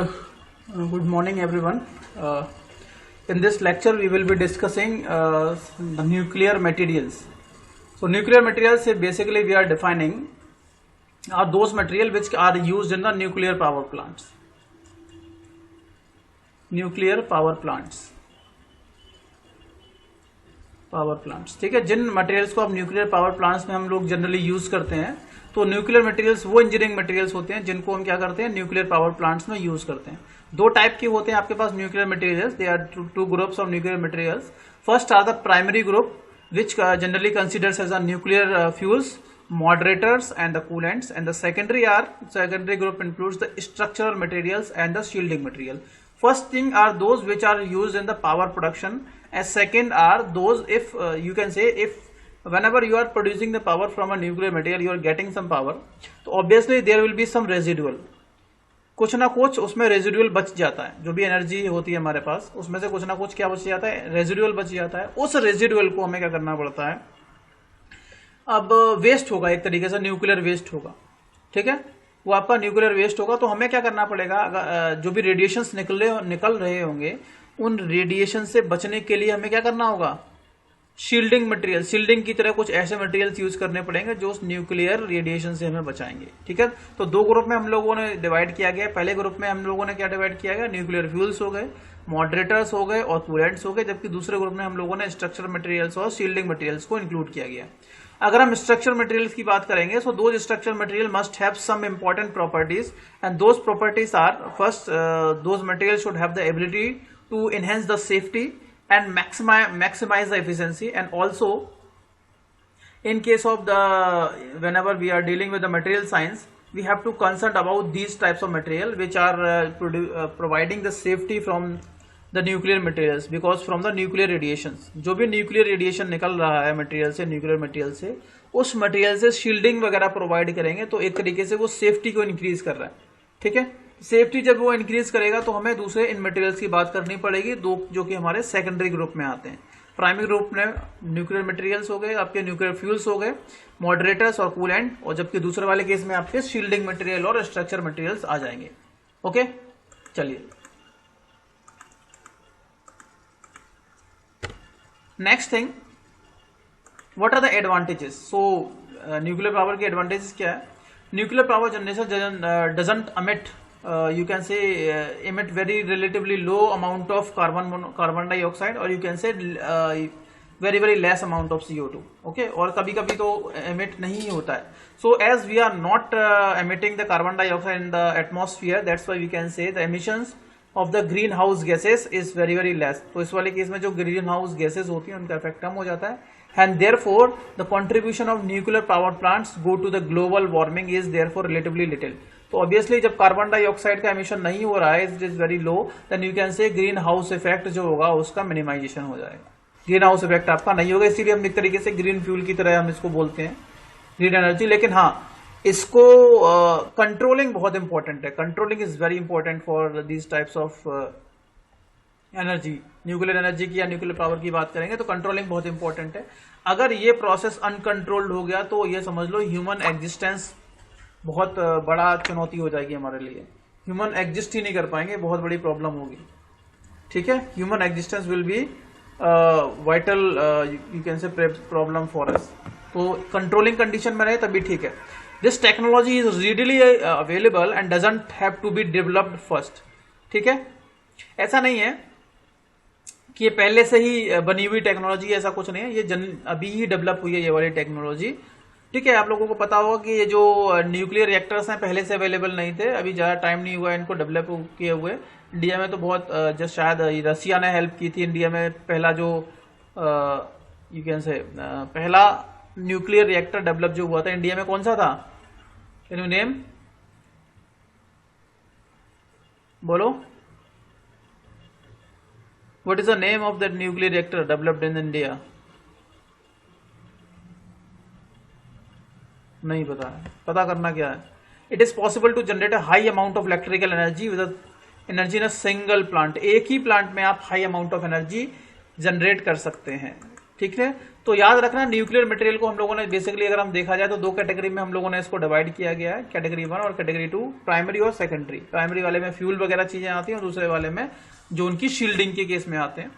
Good morning, everyone. In this lecture, we will be discussing the nuclear materials. So, nuclear materials, basically, we are defining are those material which are used in the nuclear power plants. Nuclear power plants. Power plants, ठीक है. जिन materials को आप nuclear power plants में हम लोग generally use करते हैं, तो न्यूक्लियर मटेरियल्स वो इंजीनियरिंग मटेरियल्स होते हैं जिनको हम क्या करते हैं, न्यूक्लियर पावर प्लांट्स में यूज करते हैं. दो टाइप के होते हैं आपके पास nuclear materials. They are two groups of nuclear materials. First are the primary group which generally considers as a nuclear fuels, moderators and the coolants, and the secondary group includes the structural materials and the shielding material. First thing are those which are used in the power production, and second are those if you can say if whenever you are producing the power from a nuclear material, you are getting some power, so obviously there will be some residual. कुछ ना कुछ उसमें residual बच जाता है. जो भी energy होती है हमारे पास, उसमें से कुछ ना कुछ क्या बच जाता है, रेजिडुअल बच जाता है. उस रेजिडुअल को हमें क्या करना पड़ता है, अब वेस्ट होगा, एक तरीके से न्यूक्लियर वेस्ट होगा, ठीक है. वो आपका न्यूक्लियर वेस्ट होगा, तो हमें क्या करना पड़ेगा, जो भी रेडिएशंस निकल रहे होंगे, उन रेडिएशन से बचने के लिए हमें क्या करना होगा, शील्डिंग मटेरियल, शील्डिंग की तरह कुछ ऐसे मटेरियल्स यूज करने पड़ेंगे जो उस न्यूक्लियर रेडिएशन से हमें बचाएंगे, ठीक है. तो दो ग्रुप में हम लोगों ने डिवाइड किया गया. पहले ग्रुप में हम लोगों ने क्या डिवाइड किया गया, न्यूक्लियर फ्यूल्स हो गए, मॉडरेटर्स हो गए और कूलेंट्स हो गए. जबकि दूसरे ग्रुप में हम लोगों ने स्ट्रक्चर मटेरियल्स और शील्डिंग मटेरियल्स को इंक्लूड किया गया. अगर हम स्ट्रक्चर मटेरियल्स की बात करेंगे, so those structure material must have some important properties, and those properties are first, those material should have the ability to enhance the safety and maximize the efficiency, and also in case of the whenever we are dealing with the material science, we have to concern about these types of material which are providing the safety from the nuclear materials, because from the nuclear radiations, जो भी nuclear radiation निकल रहा है material से, nuclear material से, उस material से shielding वगैरह प्रोवाइड करेंगे, तो एक तरीके से वो सेफ्टी को इंक्रीज कर रहा है, ठीक है. सेफ्टी जब वो इंक्रीज करेगा तो हमें दूसरे इन मटेरियल्स की बात करनी पड़ेगी, दो जो कि हमारे सेकेंडरी ग्रुप में आते हैं. प्राइमरी ग्रुप में न्यूक्लियर मटेरियल्स हो गए, आपके न्यूक्लियर फ्यूल्स हो गए, मॉडरेटर्स और कूलेंट, और जबकि दूसरे वाले केस में आपके शील्डिंग मटेरियल और स्ट्रक्चर मटेरियल्स आ जाएंगे. ओके, चलिए next thing, what are the advantages. So nuclear power के एडवांटेजेस क्या है. Nuclear power generation doesn't emit you can say emit very relatively low amount of carbon dioxide, or you can say very less amount of CO2. okay, और कभी कभी तो emit नहीं होता है. so as we are not emitting the carbon dioxide in the atmosphere, that's why we can say the emissions of the greenhouse gases is very less. तो इस वाले केस में जो ग्रीन हाउस गैसेज होती हैं उनका इफेक्ट कम हो जाता है, and therefore the contribution of nuclear power plants go to the global warming is therefore relatively little. तो ऑब्वियसली जब कार्बन डाइऑक्साइड का एमिशन नहीं हो रहा है, it is very low, then you can say greenhouse effect जो होगा उसका मिनिमाइजेशन हो जाएगा. ग्रीन हाउस इफेक्ट आपका नहीं होगा, इसीलिए हम एक तरीके से ग्रीन फ्यूल की तरह हम इसको बोलते हैं, ग्रीन एनर्जी. लेकिन हाँ, इसको कंट्रोलिंग बहुत इंपॉर्टेंट है. Controlling is very important for these types of energy. Nuclear energy की या न्यूक्लियर पावर की बात करेंगे तो कंट्रोलिंग बहुत इंपॉर्टेंट है. अगर ये प्रोसेस अनकंट्रोल्ड हो गया तो ये समझ लो ह्यूमन एग्जिस्टेंस बहुत बड़ा चुनौती हो जाएगी हमारे लिए. ह्यूमन एग्जिस्ट ही नहीं कर पाएंगे, बहुत बड़ी प्रॉब्लम होगी, ठीक है. Human existence will be vital, you can say problem for us. तो कंट्रोलिंग कंडीशन में रहे तभी ठीक है. This technology is readily available and doesn't have to be developed first, ठीक है. ऐसा नहीं है कि ये पहले से ही बनी हुई टेक्नोलॉजी, ऐसा कुछ नहीं है. ये अभी ही डेवलप हुई है ये वाली टेक्नोलॉजी, ठीक है. आप लोगों को पता होगा कि ये जो न्यूक्लियर रिएक्टर्स हैं पहले से अवेलेबल नहीं थे, अभी ज्यादा टाइम नहीं हुआ इनको डेवलप किए हुए. इंडिया में तो बहुत जस्ट शायद रसिया ने हेल्प की थी इंडिया में. पहला जो यू कैन से पहला न्यूक्लियर रिएक्टर डेवलप जो हुआ था इंडिया में, कौन सा था, कैन यू नेम, बोलो. What is the name of that nuclear reactor developed in India? नहीं पता है, पता करना क्या है. It is possible to generate a high amount of electrical energy with energy in a single plant. एक ही प्लांट में आप high amount of energy generate कर सकते हैं, ठीक है, तो याद रखना न्यूक्लियर मटेरियल को हम लोगों ने बेसिकली अगर हम देखा जाए तो दो कैटेगरी में हम लोगों ने इसको डिवाइड किया गया है, कैटेगरी 1 और कैटेगरी 2, प्राइमरी और सेकेंडरी। प्राइमरी वाले में फ्यूल वगैरह चीजें आती हैं और दूसरे वाले में जो उनकी शील्डिंग के केस में आते हैं।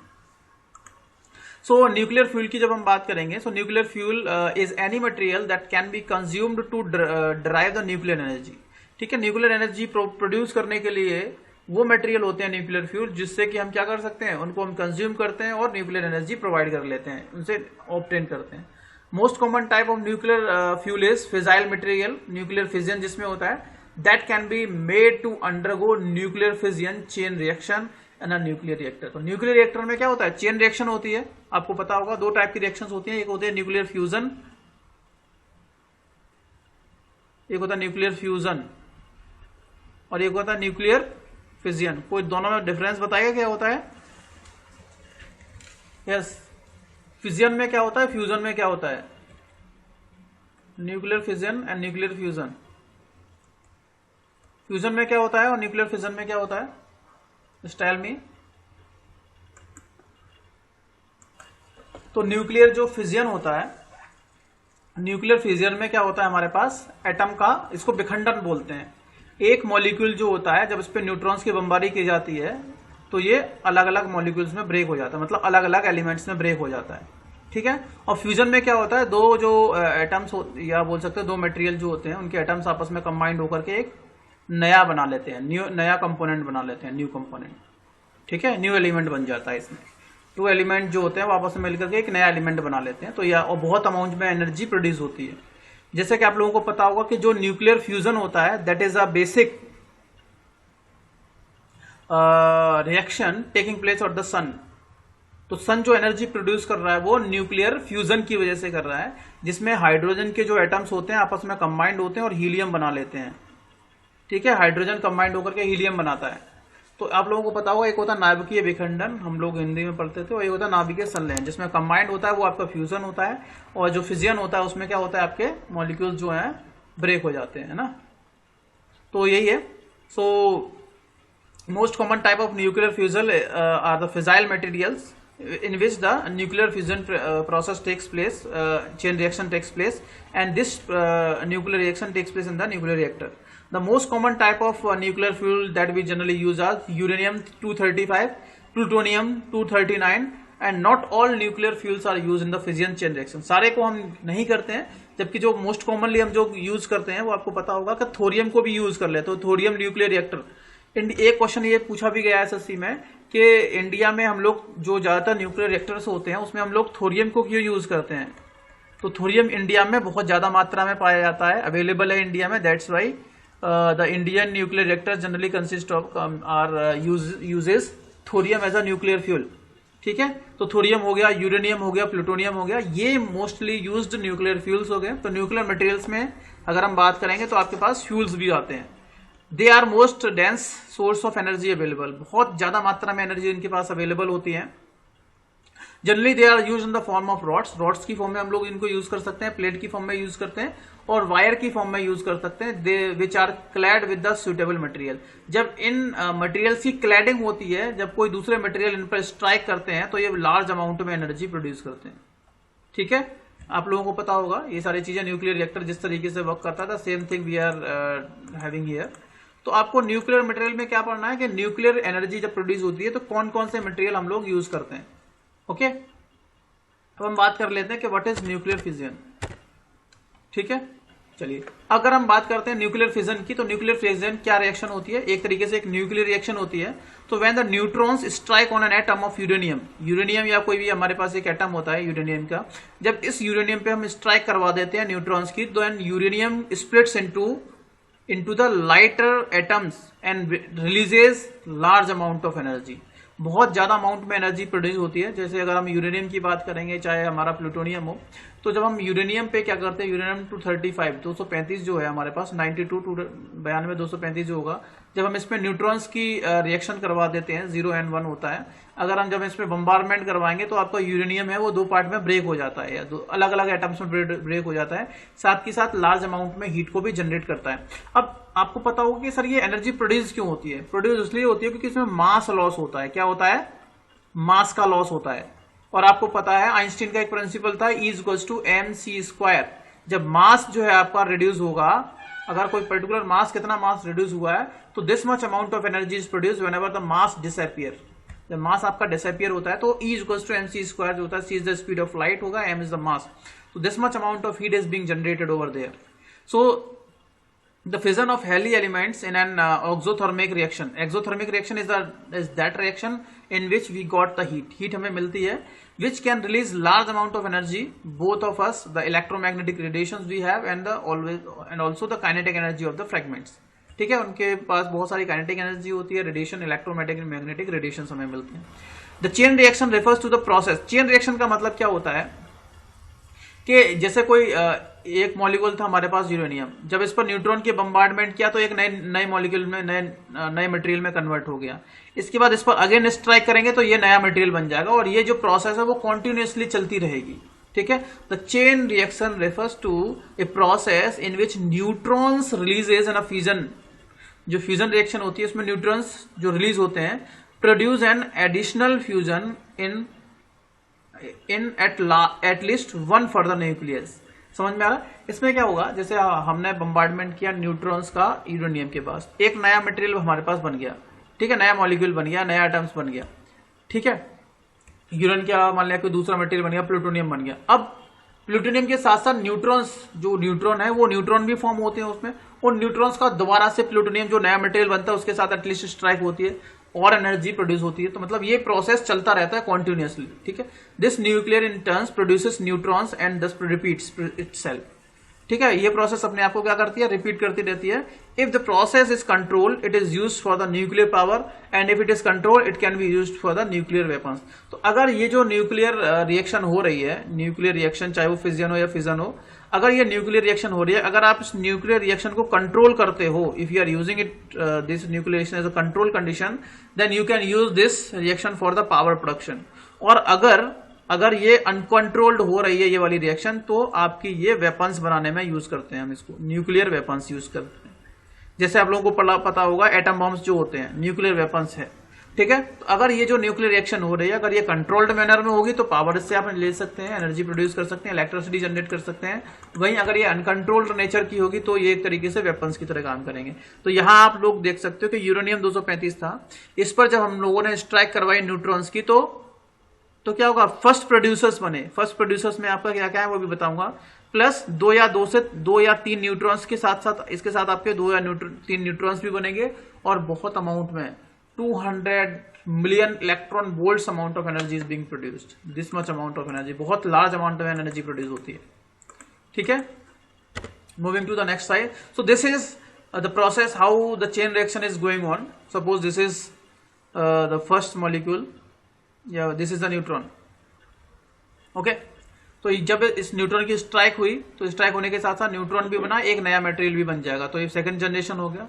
सो न्यूक्लियर फ्यूल की जब हम बात करेंगे, so nuclear fuel is any material that can be consumed to drive the nuclear energy. ठीक है, न्यूक्लियर एनर्जी प्रोड्यूस करने के लिए वो मटेरियल होते हैं न्यूक्लियर फ्यूल जिससे कि हम क्या कर सकते हैं, उनको हम कंज्यूम करते हैं और न्यूक्लियर एनर्जी प्रोवाइड कर लेते हैं, उनसे ऑब्टेन करते हैं। Most common type of nuclear fuel is fissile material, nuclear fission जिसमें होता है, that can be made to undergo nuclear fission chain reaction in a nuclear reactor. तो न्यूक्लियर रिएक्टर में क्या होता है, चेन रिएक्शन होती है। आपको पता होगा दो टाइप की रिएक्शन होती है, एक होती है न्यूक्लियर फ्यूजन, एक होता है न्यूक्लियर फ्यूजन और एक होता है न्यूक्लियर फिजियन। कोई दोनों में डिफरेंस बताएगा क्या होता है? यस, फिजियन में क्या होता है, फ्यूजन में क्या होता है? Nuclear fission and nuclear fusion. Fusion में क्या होता है और न्यूक्लियर फिजन में क्या होता है? स्टाइल में तो न्यूक्लियर जो फिजियन होता है, न्यूक्लियर फिजियन में क्या होता है, हमारे पास एटम का, इसको विखंडन बोलते हैं। एक मॉलिक्यूल जो होता है जब इस पे न्यूट्रॉन्स की बमबारी की जाती है तो ये अलग अलग मॉलिक्यूल्स में ब्रेक हो जाता है, मतलब अलग अलग एलिमेंट्स में ब्रेक हो जाता है। ठीक है, और फ्यूजन में क्या होता है, दो जो एटम्स या बोल सकते हैं दो मटेरियल जो होते हैं उनके एटम्स आपस में कंबाइंड होकर के एक नया बना लेते हैं, नया कंपोनेंट बना लेते हैं, न्यू कंपोनेंट। ठीक है, न्यू एलिमेंट बन जाता है। इसमें टू एलिमेंट जो होते हैं वो आपस में मिलकर के एक नया एलिमेंट बना लेते हैं। तो यह और बहुत अमाउंट में एनर्जी प्रोड्यूस होती है। जैसे कि आप लोगों को पता होगा कि जो न्यूक्लियर फ्यूजन होता है that is a basic reaction taking place of the sun. तो सन जो एनर्जी प्रोड्यूस कर रहा है वो न्यूक्लियर फ्यूजन की वजह से कर रहा है, जिसमें हाइड्रोजन के जो एटम्स होते हैं आपस में कंबाइंड होते हैं और हीलियम बना लेते हैं। ठीक है, हाइड्रोजन कंबाइंड होकर के हीलियम बनाता है। तो आप लोगों को पता होगा एक होता है नाभिकीय विखंडन, हम लोग हिंदी में पढ़ते थे, और एक होता है नाभिकीय संलयन जिसमें कंबाइंड होता है, वो आपका फ्यूजन होता है। और जो फिजियन होता है उसमें क्या होता है, आपके मॉलिक्यूल्स जो हैं ब्रेक हो जाते हैं ना। तो यही है। So most common type of nuclear fusion are the fissile materials in which the nuclear fusion process takes place, chain reaction takes place, and this nuclear reaction takes place in the nuclear reactor. The most common type of nuclear fuel that we generally use are uranium-235, plutonium-239, and not all nuclear fuels are used in the fission chain reaction. सारे को हम नहीं करते हैं, जबकि जो most commonly हम जो यूज करते हैं वो आपको पता होगा कि थोरियम को भी यूज कर लेते हो, थोरियम न्यूक्लियर रिएक्टर। एक क्वेश्चन ये पूछा भी गया एसएससी में कि इंडिया में हम लोग जो ज्यादातर न्यूक्लियर रिएक्टर्स होते हैं उसमें हम लोग थोरियम को क्यों यूज करते हैं। तो थोरियम इंडिया में बहुत ज्यादा मात्रा में पाया जाता है, अवेलेबल है इंडिया में, that's why the Indian nuclear reactor generally consist of are uses thorium as a nuclear fuel. ठीक है, तो थोरियम हो गया, यूरेनियम हो गया, प्लूटोनियम हो गया, ये मोस्टली यूज्ड न्यूक्लियर फ्यूल्स हो गए। तो न्यूक्लियर मटेरियल्स में अगर हम बात करेंगे तो आपके पास फ्यूल्स भी आते हैं। They are most dense source of energy available, बहुत ज्यादा मात्रा में एनर्जी इनके पास अवेलेबल होती है। Generally they are use in the form of rods, rods की फॉर्म में हम लोग इनको यूज कर सकते हैं, प्लेट की फॉर्म में यूज करते हैं और वायर की फॉर्म में यूज कर सकते हैं, they which are clad with the suitable material. जब इन मटेरियल्स की क्लैडिंग होती है, जब कोई दूसरे मटेरियल इन पर स्ट्राइक करते हैं तो ये लार्ज अमाउंट में एनर्जी प्रोड्यूस करते हैं। ठीक है, आप लोगों को पता होगा ये सारी चीजें, न्यूक्लियर रिएक्टर जिस तरीके से वर्क करता था, same thing we are having here. तो आपको न्यूक्लियर मटेरियल में क्या पढ़ना है कि न्यूक्लियर एनर्जी जब प्रोड्यूस होती है तो कौन कौन से मटेरियल हम लोग यूज करते हैं। ओके, अब हम बात कर लेते हैं कि व्हाट इज न्यूक्लियर फिजन। ठीक है, चलिए अगर हम बात करते हैं न्यूक्लियर फिजन की, तो न्यूक्लियर फिजन क्या रिएक्शन होती है, एक तरीके से एक न्यूक्लियर रिएक्शन होती है। तो when the neutrons strike on an atom of uranium, uranium या कोई भी हमारे पास एक एटम होता है यूरेनियम का, जब इस यूरेनियम पे हम स्ट्राइक करवा देते हैं न्यूट्रॉन्स की, तो uranium splits into the lighter atoms and releases large amount of energy। बहुत ज्यादा अमाउंट में एनर्जी प्रोड्यूस होती है। जैसे अगर हम यूरेनियम की बात करेंगे, चाहे हमारा प्लूटोनियम हो, तो जब हम यूरेनियम पे क्या करते हैं, यूरेनियम 235 235 जो है हमारे पास, 92 92 235 जो होगा, जब हम इसमें न्यूट्रॉन्स की रिएक्शन करवा देते हैं, 0 and 1 होता है, अगर हम जब इसमें बम्बारमेंट करवाएंगे तो आपका यूरेनियम है वो दो पार्ट में ब्रेक हो जाता है, या दो अलग अलग एटम्स में ब्रेक हो जाता है, साथ ही साथ लार्ज अमाउंट में हीट को भी जनरेट करता है। अब आपको पता होगा कि सर ये एनर्जी प्रोड्यूस क्यों होती है। प्रोड्यूस इसलिए होती है क्योंकि इसमें मास लॉस होता है। क्या होता है, मास का लॉस होता है। और आपको पता है आइंस्टीन का एक प्रिंसिपल था E इक्वल्स टू mc²। जब मास जो है आपका रिड्यूस होगा, अगर कोई पर्टिकुलर मास, कितना मास रिड्यूस हुआ है, तो this much amount of energy is produce whenever the mass disappear. जब मास आपका डिसअपियर होता है तो E इक्वल्स टू mc² जो होता है, c is the speed of light होगा, m इज द मास, तो this much amount of heat is being generated over there. So the fission of Halley elements in an exothermic reaction. Exothermic reaction is that reaction in which we got the heat हमें मिलती है, which can release large amount of energy, both of us, the electromagnetic radiations we have and also the kinetic energy of the fragments। ठीक है, उनके पास बहुत सारी kinetic energy होती है, रेडिएशन, इलेक्ट्रोमैग्नेटिक मैग्नेटिक रेडिएशन हमें मिलती है। The chain reaction refers to the process. Chain reaction का मतलब क्या होता है कि जैसे कोई एक मॉलिक्यूल था हमारे पास यूरेनियम, जब इस पर न्यूट्रॉन की बम्बार्डमेंट किया तो एक नए मॉलिक्यूल में, नए मटेरियल में कन्वर्ट हो गया। इसके बाद इस पर अगेन स्ट्राइक करेंगे तो ये नया मटेरियल बन जाएगा, और ये जो प्रोसेस है वो कॉन्टिन्यूसली चलती रहेगी। ठीक है, the chain reaction refers to a process in which neutrons releases in a fusion. जो फ्यूजन रिएक्शन होती है उसमें न्यूट्रॉन्स जो रिलीज होते हैं, produce an additional fusion in at least one further nucleus. समझ में आ रहा? इसमें क्या होगा, जैसे हमने बम्बार्डमेंट किया न्यूट्रॉन्स का यूरेनियम के पास, एक नया मटेरियल हमारे पास बन गया। ठीक है, नया मॉलिक्यूल बन गया, नया एटम्स बन गया। ठीक है, यूरेन का मान लिया कोई दूसरा मटेरियल बन गया, प्लूटोनियम बन गया। अब प्लूटोनियम के साथ साथ न्यूट्रॉन्स, जो न्यूट्रॉन है वो न्यूट्रॉन भी फॉर्म होते हैं उसमें, और न्यूट्रॉन्स का दोबारा से प्लूटोनियम जो नया मटेरियल बनता है उसके साथ एटलीस्ट स्ट्राइक होती है और एनर्जी प्रोड्यूस होती है। तो मतलब ये प्रोसेस चलता रहता है कॉन्टिन्यूसली। ठीक है, this nuclear in turns produces neutrons and दस रिपीट्स इटसेल्फ। ठीक है, ये प्रोसेस अपने आप को क्या करती है, रिपीट करती रहती है। If the process is control it is used for the nuclear power, and if it is control it can be used for the nuclear weapons. तो अगर ये जो न्यूक्लियर रिएक्शन हो रही है, न्यूक्लियर रिएक्शन चाहे वो फिजन हो या फिजन हो, अगर ये न्यूक्लियर रिएक्शन हो रही है, अगर आप इस न्यूक्लियर रिएक्शन को कंट्रोल करते हो, if you are using it this nuclear reaction as a control condition, then you can use this reaction for the power production. और अगर ये अनकंट्रोल्ड हो रही है ये वाली रिएक्शन, तो आपकी ये वेपन्स बनाने में यूज करते हैं, हम इसको न्यूक्लियर वेपन्स यूज करते हैं। जैसे आप लोगों को पता होगा एटम बॉम्ब्स जो होते हैं न्यूक्लियर वेपन्स है। ठीक है, तो अगर ये जो न्यूक्लियर रिएक्शन हो रही है, अगर ये कंट्रोल्ड मैनर में होगी तो पावर इससे आप ले सकते हैं, एनर्जी प्रोड्यूस कर सकते हैं, इलेक्ट्रिसिटी जनरेट कर सकते हैं। वहीं अगर ये अनकंट्रोल्ड नेचर की होगी तो ये एक तरीके से वेपन्स की तरह काम करेंगे। तो यहाँ आप लोग देख सकते हो कि यूरेनियम 235 था, इस पर जब हम लोगों ने स्ट्राइक करवाई न्यूट्रॉन्स की, तो क्या होगा, फर्स्ट प्रोड्यूसर्स बने। फर्स्ट प्रोड्यूसर्स में आपका क्या क्या है वो भी बताऊंगा। प्लस दो या तीन न्यूट्रॉन्स के साथ साथ इसके साथ आपके 2 या 3 न्यूट्रॉन्स भी बनेंगे, और बहुत अमाउंट में 200 million electron volts amount of energy is being produced. This much amount of energy, बहुत large amount of energy produce होती है। ठीक है, moving to the next side. So this is the process how the chain reaction is going on. Suppose this is the first molecule, या this is the neutron. Okay, तो जब इस neutron की strike हुई, तो स्ट्राइक होने के साथ साथ न्यूट्रॉन भी बना, एक नया मटेरियल भी बन जाएगा। तो ये सेकंड जनरेशन हो गया।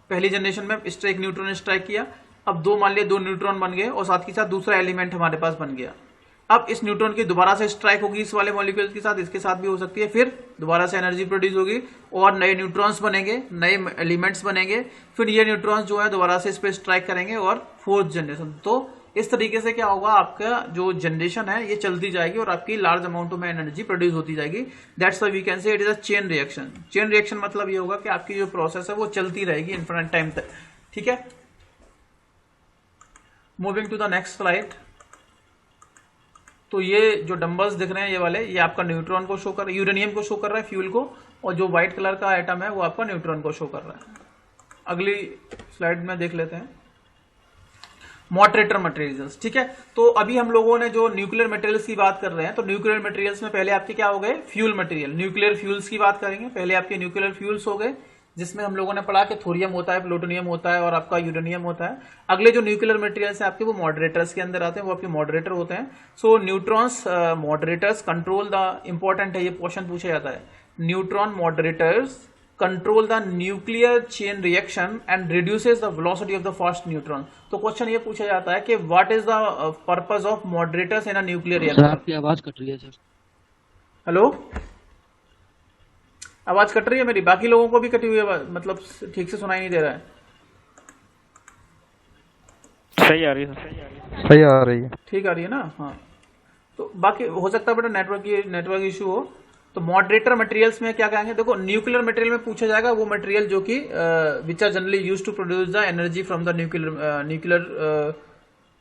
पहली जनरेशन में एक न्यूट्रॉन ने स्ट्राइक किया, अब मान लिया 2 न्यूट्रॉन बन गए, और साथ ही साथ दूसरा एलिमेंट हमारे पास बन गया। अब इस न्यूट्रॉन की दोबारा से स्ट्राइक होगी इस वाले मॉलिक्यूल के साथ, इसके साथ भी हो सकती है, फिर दोबारा से एनर्जी प्रोड्यूस होगी और नए न्यूट्रॉन्स बनेंगे, नए एलिमेंट्स बनेंगे, फिर ये न्यूट्रॉन्स जो है दोबारा से इस पर स्ट्राइक करेंगे, और फोर्थ जनरेशन। तो इस तरीके से क्या होगा, आपका जो जनरेशन है ये चलती जाएगी और आपकी लार्ज अमाउंट में एनर्जी प्रोड्यूस होती जाएगी। That's why we can say it is a chain reaction. Chain reaction मतलब ये होगा कि आपकी जो प्रोसेस है वो चलती रहेगी इनफिनिट टाइम तक। ठीक है, moving to the next slide. तो ये जो डंबल्स दिख रहे हैं ये वाले, ये आपका न्यूट्रॉन को शो कर, यूरेनियम को शो कर रहा है, फ्यूल को, और जो व्हाइट कलर का आइटम है वो आपका न्यूट्रॉन को शो कर रहा है। अगली स्लाइड में देख लेते हैं मॉडरेटर मटेरियल्स। ठीक है, तो अभी हम लोगों ने जो न्यूक्लियर मटेरियल्स की बात कर रहे हैं, तो न्यूक्लियर मटेरियल्स में पहले आपके क्या हो गए, फ्यूल मटेरियल, न्यूक्लियर फ्यूल्स की बात करेंगे। पहले आपके न्यूक्लियर फ्यूल्स हो गए, जिसमें हम लोगों ने पढ़ा कि थोरियम होता है, प्लूटोनियम होता है, और आपका यूरेनियम होता है। अगले जो न्यूक्लियर मटेरियल्स हैं आपके, वो मॉडरेटर्स के अंदर आते हैं, वो आपके मॉडरेटर होते हैं। So neutrons moderators control the, important है ये क्वेश्चन पूछा जाता है, neutron moderators control the nuclear chain reaction and reduces the velocity of the first neutron. तो क्वेश्चन ये पूछा जाता है कि what is the purpose of moderators in a nuclear reactor. आपकी आवाज कट रही है सर। हेलो, आवाज कट रही है मेरी? बाकी लोगों को भी कटी हुई है, मतलब ठीक से सुनाई नहीं दे रहा है? सही आ रही है, सही आ रही है, ठीक आ रही है ना? हाँ, तो बाकी हो सकता है बेटा नेटवर्क इशू हो। तो मॉडरेटर मटेरियल्स में क्या कहेंगे, देखो न्यूक्लियर मटेरियल में पूछा जाएगा वो मटेरियल जो कि which are generally used to produce the energy from the nuclear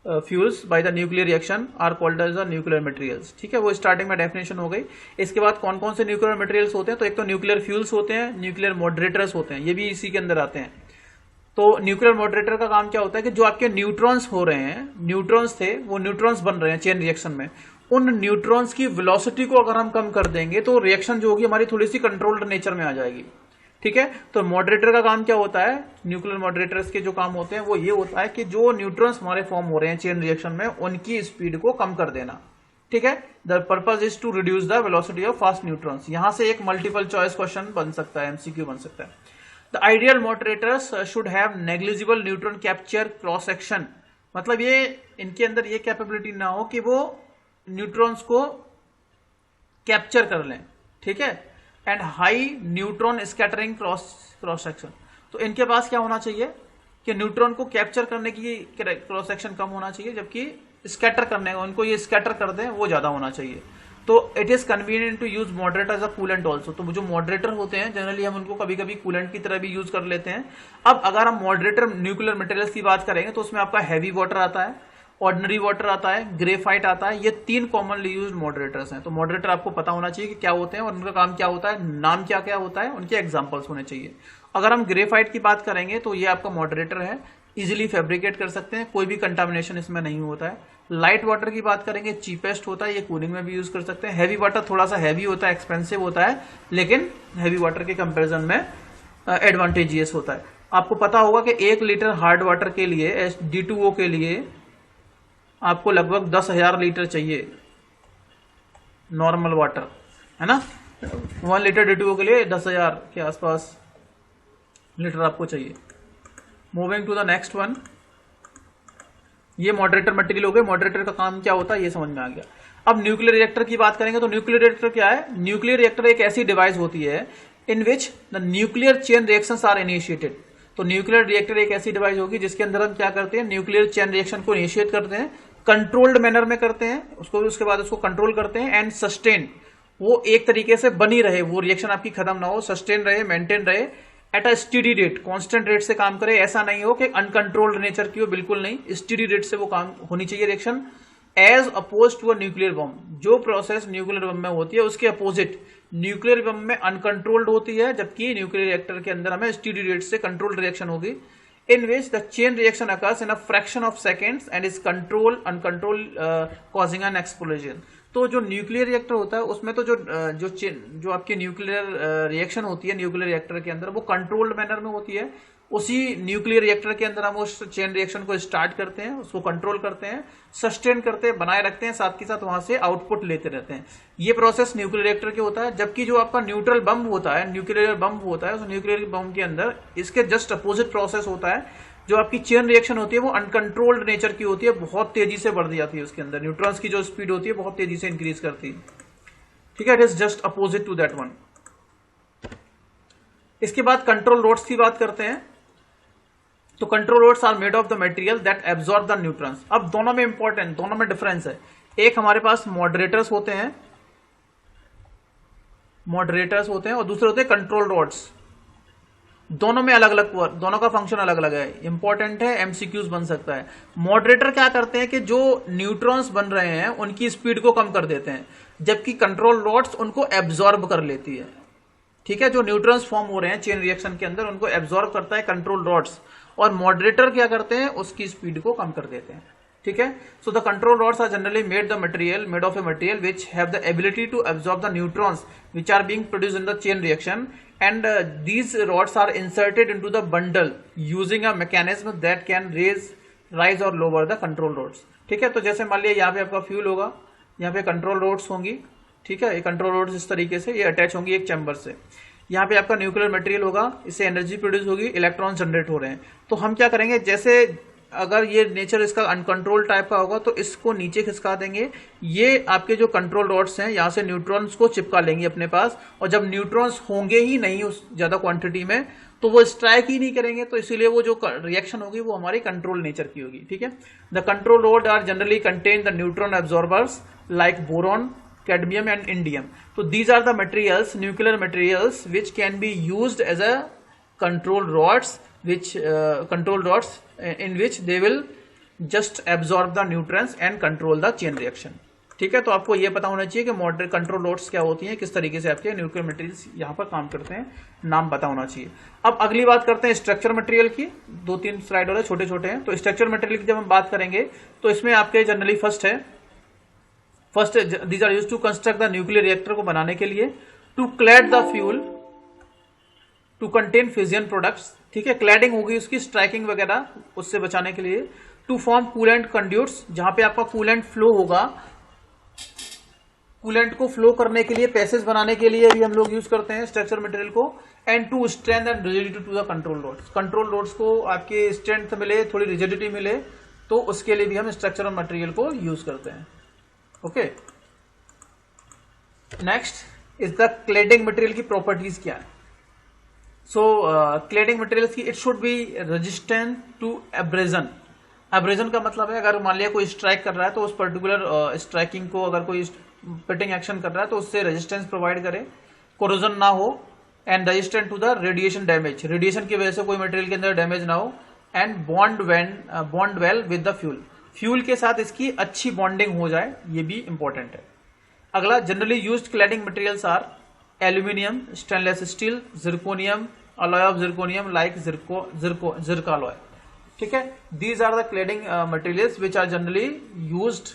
fuels by the nuclear reaction are called as the nuclear materials. ठीक है, वो स्टार्टिंग में डेफिनेशन हो गई। इसके बाद कौन कौन से न्यूक्लियर मटेरियल्स होते हैं, तो एक तो न्यूक्लियर फ्यूल्स होते हैं, न्यूक्लियर मॉडरेटर्स होते हैं, ये भी इसी के अंदर आते हैं। तो न्यूक्लियर मॉडरेटर का काम क्या होता है कि जो आपके न्यूट्रॉन्स हो रहे हैं, न्यूट्रॉन्स थे वो न्यूट्रॉन्स बन रहे हैं चेन रिएक्शन में, उन न्यूट्रॉन्स की वेलोसिटी को अगर हम कम कर देंगे तो रिएक्शन जो होगी हमारी थोड़ी सी कंट्रोल्ड नेचर में आ जाएगी। ठीक है, तो मॉडरेटर का काम क्या होता है, न्यूक्लियर मॉडरेटर्स के जो काम होते हैं वो ये होता है कि जो न्यूट्रॉन्स हमारे फॉर्म हो रहे हैं चेन रिएक्शन में उनकी स्पीड को कम कर देना। ठीक है, the purpose is to reduce the velocity of fast neutrons. यहां से एक मल्टीपल चॉइस क्वेश्चन बन सकता है, एमसीक्यू बन सकता है। The ideal moderators should have negligible neutron capture cross section, मतलब ये इनके अंदर ये कैपेबिलिटी ना हो कि वो न्यूट्रॉन्स को कैप्चर कर लें। ठीक है, and high neutron scattering cross section, तो इनके पास क्या होना चाहिए कि न्यूट्रॉन को कैप्चर करने की क्रॉस सेक्शन कम होना चाहिए, जबकि स्कैटर करने का उनको ये स्कैटर कर दें वो ज्यादा होना चाहिए। तो it is convenient to use moderator as a coolant also. तो जो मॉडरेटर होते हैं जनरली हम उनको कभी कभी कूलेंट की तरह भी यूज कर लेते हैं। अब अगर हम मॉडरेटर न्यूक्लियर मटेरियल्स की बात करेंगे तो उसमें आपका हैवी वाटर आता है, ऑर्डिनरी वाटर आता है, ग्रेफाइट आता है, ये 3 कॉमनली यूज्ड मॉडरेटर्स हैं। तो मॉडरेटर आपको पता होना चाहिए कि क्या होते हैं और उनका काम क्या होता है, नाम क्या क्या होता है, उनके एग्जांपल्स होने चाहिए। अगर हम ग्रेफाइट की बात करेंगे तो ये आपका मॉडरेटर है, इजीली फैब्रिकेट कर सकते हैं, कोई भी कंटामिनेशन इसमें नहीं होता है। लाइट वाटर की बात करेंगे, चीपेस्ट होता है, ये कूलिंग में भी यूज कर सकते हैं। हैवी वाटर थोड़ा सा हैवी होता है, एक्सपेंसिव होता है, लेकिन हैवी वाटर के कंपेरिजन में एडवांटेजियस होता है। आपको पता होगा कि 1 लीटर हार्ड वाटर के लिए D2O के लिए आपको लगभग 10,000 लीटर चाहिए नॉर्मल वाटर, है ना। 1 लीटर D2O के लिए 10,000 के आसपास लीटर आपको चाहिए। Moving to the next one, ये मॉडरेटर मटेरियल हो गए। मॉडरेटर का काम क्या होता है ये समझ में आ गया। अब न्यूक्लियर रिएक्टर की बात करेंगे तो न्यूक्लियर रिएक्टर क्या है, न्यूक्लियर रिएक्टर एक ऐसी डिवाइस होती है in which the nuclear chain reactions are initiated. तो न्यूक्लियर रिएक्टर एक ऐसी डिवाइस होगी जिसके अंदर हम क्या करते हैं, न्यूक्लियर चेन रिएक्शन को इनिशिएट करते हैं, कंट्रोल्ड मैनर में करते हैं उसको, उसके बाद उसको कंट्रोल करते हैं एंड सस्टेन, वो एक तरीके से बनी रहे, वो रिएक्शन आपकी खत्म ना हो, सस्टेन रहे, मेंटेन रहे at a study rate, constant rate से काम करे। ऐसा नहीं हो कि अनकंट्रोल्ड नेचर की हो, बिल्कुल नहीं, स्टडी रेट से वो काम होनी चाहिए reaction. As opposed to a nuclear bomb, जो प्रोसेस न्यूक्लियर बम में होती है उसके अपोजिट न्यूक्लियर बम में अनकंट्रोल्ड होती है, जबकि न्यूक्लियर रिएक्टर के अंदर हमें स्टडी रेट से कंट्रोल्ड रिएक्शन होगी, in which the chain reaction occurs in a fraction of seconds and is uncontrolled causing an explosion। तो जो न्यूक्लियर रिएक्टर होता है उसमें तो जो आपकी न्यूक्लियर रिएक्शन होती है न्यूक्लियर रिएक्टर के अंदर वो कंट्रोल्ड मैनर में होती है। उसी न्यूक्लियर रिएक्टर के अंदर हम उस चेन रिएक्शन को स्टार्ट करते हैं, उसको कंट्रोल करते हैं, सस्टेन करते हैं, बनाए रखते हैं, साथ के साथ वहां से आउटपुट लेते रहते हैं। ये प्रोसेस न्यूक्लियर रिएक्टर के होता है। जबकि जो आपका न्यूट्रल बम होता है, न्यूक्लियर बम होता है, उस न्यूक्लियर बम के अंदर इसके जस्ट अपोजिट प्रोसेस होता है। जो आपकी चेन रिएक्शन होती है वो अनकंट्रोल्ड नेचर की होती है, बहुत तेजी से बढ़ जाती है, उसके अंदर न्यूट्रॉन्स की जो स्पीड होती है बहुत तेजी से इंक्रीज करती है। ठीक है, it is just opposite to that one. इसके बाद कंट्रोल रोड्स की बात करते हैं। तो control rods are made of the material that absorb the neutrons. अब दोनों में इंपॉर्टेंट, दोनों में डिफरेंस है। एक हमारे पास मॉडरेटर्स होते हैं, और दूसरे होते हैं कंट्रोल रोड्स। दोनों में अलग अलग, दोनों का फंक्शन अलग अलग है, इंपॉर्टेंट है, एमसीक्यूज बन सकता है। मॉडरेटर क्या करते हैं कि जो न्यूट्रॉन्स बन रहे हैं उनकी स्पीड को कम कर देते हैं, जबकि कंट्रोल रोड्स उनको एब्जॉर्ब कर लेती है। ठीक है, जो न्यूट्रॉन्स फॉर्म हो रहे हैं चेन रिएक्शन के अंदर उनको एब्जॉर्ब करता है कंट्रोल रोड्स, और मॉडरेटर क्या करते हैं उसकी स्पीड को कम कर देते हैं। ठीक है, so the control rods are generally made of a material which have the ability to absorb the neutrons which are being produced in the chain reaction, and these rods are inserted into the bundle using a mechanism that can rise or lower the control rods। ठीक है, तो जैसे मान लिया यहाँ पे आपका fuel होगा, यहाँ पे कंट्रोल रोड्स होंगी। ठीक है, ये कंट्रोल रोड्स इस तरीके से ये अटैच होंगी एक चैम्बर से। यहाँ पे आपका न्यूक्लियर मटेरियल होगा, इससे एनर्जी प्रोड्यूस होगी, इलेक्ट्रॉन जनरेट हो रहे हैं। तो हम क्या करेंगे, जैसे अगर ये नेचर इसका अनकंट्रोल टाइप का होगा तो इसको नीचे खिसका देंगे। ये आपके जो कंट्रोल रॉड्स हैं यहाँ से न्यूट्रॉन्स को चिपका लेंगे अपने पास, और जब न्यूट्रॉन्स होंगे ही नहीं उस ज्यादा क्वांटिटी में तो वो स्ट्राइक ही नहीं करेंगे, तो इसीलिए वो जो रिएक्शन होगी वो हमारी कंट्रोल नेचर की होगी। ठीक है, the control rod are generally contain the neutron absorbers like boron, cadmium and indium. तो these are the materials, nuclear materials which can be used as a control rods in which they will just absorb the nutrients and control the chain reaction। ठीक है, तो आपको ये पता होना चाहिए कि मॉडरेट कंट्रोल रोड्स क्या होती हैं, किस तरीके से आपके न्यूक्लियर मटेरियल्स यहाँ पर काम करते हैं, नाम पता होना चाहिए। अब अगली बात करते हैं स्ट्रक्चर मटेरियल की। 2-3 स्लाइड और छोटे छोटे हैं। तो स्ट्रक्चर मटेरियल की जब हम बात करेंगे तो इसमें आपके generally first these are used to construct the nuclear reactor को बनाने के लिए, to clad the fuel, to contain fission products. ठीक है, क्लैडिंग होगी उसकी, स्ट्राइकिंग वगैरह उससे बचाने के लिए, टू फॉर्म कूलेंट कंड्यूट्स, जहां पे आपका कूलेंट फ्लो होगा, कूलेंट को फ्लो करने के लिए, पैसेज बनाने के लिए भी हम लोग यूज करते हैं स्ट्रक्चर मटेरियल को, and to strength and rigidity to the control rods. Control rods को आपके स्ट्रेंथ मिले, थोड़ी रिजिडिटी मिले, तो उसके लिए भी हम स्ट्रक्चर मटेरियल को यूज करते हैं। Okay, next is the cladding material की प्रॉपर्टीज क्या है। सो क्लेडिंग मटेरियल्स की, it should be resistant to abrasion. Abrasion का मतलब है अगर मान लिया कोई स्ट्राइक कर रहा है तो उस पर्टिकुलर स्ट्राइकिंग को अगर कोई पिटिंग एक्शन कर रहा है तो उससे रेजिस्टेंस प्रोवाइड करे, कोरोजन ना हो, and resistant to the radiation damage, radiation की वजह से कोई मटेरियल के अंदर डैमेज ना हो, and bond well with the fuel, fuel के साथ इसकी अच्छी बॉन्डिंग हो जाए, ये भी इंपॉर्टेंट है। अगला, generally used cladding materials are aluminium, stainless steel, zirconium, alloy of zirconium like zircaloy. ठीक है, these are the cladding materials which are generally used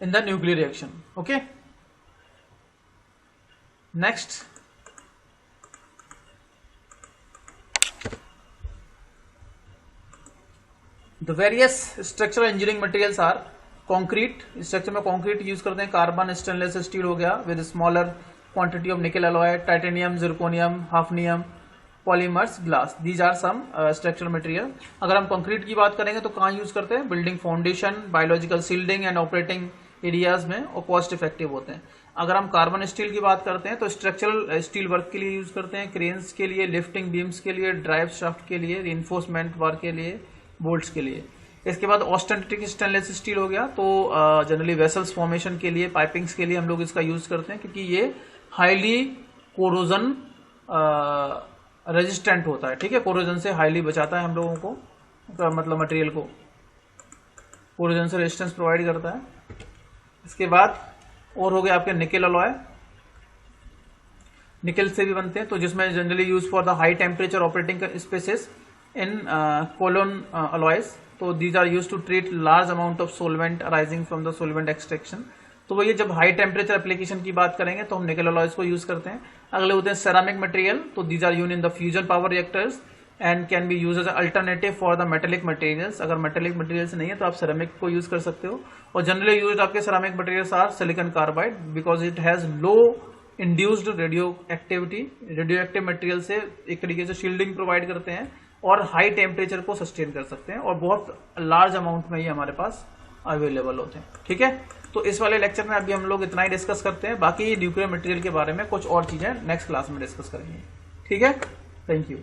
in the nuclear reaction. Okay, next, the various structural engineering materials are concrete, structure में concrete use करते हैं, carbon, stainless steel हो गया with smaller quantity of nickel alloy, titanium, zirconium, hafnium, polymers, glass, these are some structural material. अगर हम concrete की बात करेंगे तो कहाँ यूज करते हैं, building foundation, biological shielding and operating areas में, और कॉस्ट इफेक्टिव होते हैं। अगर हम कार्बन स्टील की बात करते हैं तो स्ट्रक्चरल स्टील वर्क के लिए यूज करते हैं, क्रेन्स के लिए, लिफ्टिंग बीम्स के लिए, ड्राइव शाफ्ट के लिए, रिइंफोर्समेंट वर्क के लिए, बोल्ट्स के लिए। इसके बाद ऑस्टेंटिक स्टेनलेस स्टील हो गया, तो जनरली वेसल्स फॉर्मेशन के लिए, पाइपिंग्स के लिए हम लोग इसका यूज करते हैं, क्योंकि ये हाईली कोरोजन रेजिस्टेंट होता है। ठीक है, कोरोजन से हाईली बचाता है हम लोगों को, मतलब मटेरियल को कोरोजन से रेजिस्टेंस प्रोवाइड करता है। इसके बाद और हो गया आपके निकल अलॉय, निकल से भी बनते हैं, तो जिसमें generally use for the high temperature operating spaces in colon alloys. तो these are use to treat large amount of solvent arising from the solvent extraction. तो वही जब हाई टेम्परेचर एप्लीकेशन की बात करेंगे तो हम निकल अलॉयज को यूज करते हैं। अगले होते हैं सेरामिक मटेरियल, तो these are use in the fusion power reactors and can be use as alternative for the metallic materials. अगर मेटेलिक मटेरियल्स नहीं है तो आप सेरामिक को यूज कर सकते हो। और जनरली यूज आपके ceramic materials are silicon carbide, because it has low induced radio activity. Radio active material से एक तरीके से शील्डिंग प्रोवाइड करते हैं और हाई टेम्परेचर को सस्टेन कर सकते हैं, और बहुत लार्ज अमाउंट में ही हमारे पास अवेलेबल होते हैं। ठीक है, तो इस वाले लेक्चर में अभी हम लोग इतना ही डिस्कस करते हैं, बाकी न्यूक्लियर मटेरियल के बारे में कुछ और चीजें नेक्स्ट क्लास में डिस्कस करेंगे। ठीक है, थैंक यू।